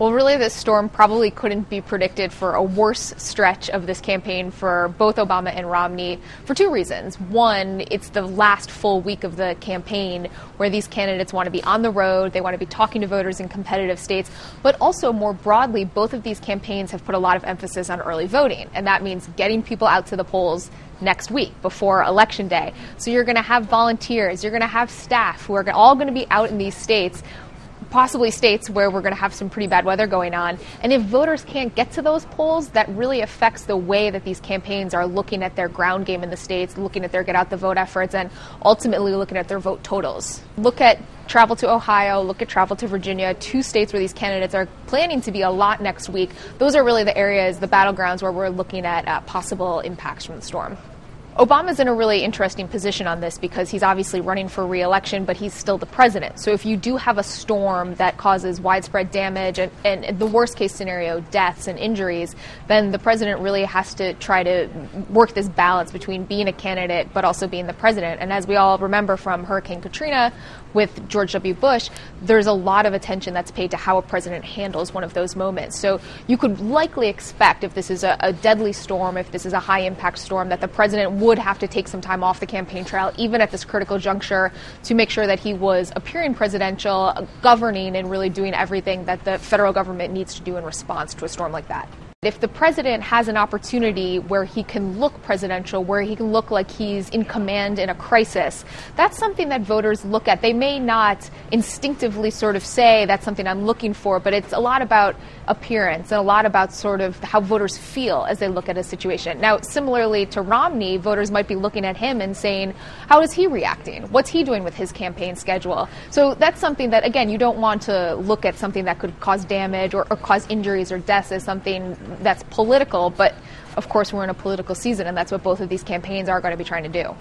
Well, really, this storm probably couldn't be predicted for a worse stretch of this campaign for both Obama and Romney for two reasons. One, it's the last full week of the campaign where these candidates want to be on the road, they want to be talking to voters in competitive states, but also more broadly, both of these campaigns have put a lot of emphasis on early voting, and that means getting people out to the polls next week before Election Day. So you're going to have volunteers, you're going to have staff who are all going to be out in these states, possibly states where we're going to have some pretty bad weather going on. And if voters can't get to those polls, that really affects the way that these campaigns are looking at their ground game in the states, looking at their get out the vote efforts, and ultimately looking at their vote totals. Look at travel to Ohio, look at travel to Virginia, two states where these candidates are planning to be a lot next week. Those are really the areas, the battlegrounds, where we're looking at possible impacts from the storm. Obama's in a really interesting position on this because he's obviously running for re-election, but he's still the president. So if you do have a storm that causes widespread damage and the worst case scenario, deaths and injuries, then the president really has to try to work this balance between being a candidate but also being the president. And as we all remember from Hurricane Katrina with George W. Bush, there's a lot of attention that's paid to how a president handles one of those moments. So you could likely expect, if this is a deadly storm, if this is a high-impact storm, that the president would have to take some time off the campaign trail, even at this critical juncture, to make sure that he was appearing presidential, governing, and really doing everything that the federal government needs to do in response to a storm like that. If the president has an opportunity where he can look presidential, where he can look like he's in command in a crisis, that's something that voters look at. They may not instinctively sort of say that's something I'm looking for, but it's a lot about appearance and a lot about sort of how voters feel as they look at a situation. Now, similarly to Romney, voters might be looking at him and saying, how is he reacting? What's he doing with his campaign schedule? So that's something that, again, you don't want to look at something that could cause damage or cause injuries or deaths as something that's political, but of course we're in a political season, and that's what both of these campaigns are going to be trying to do.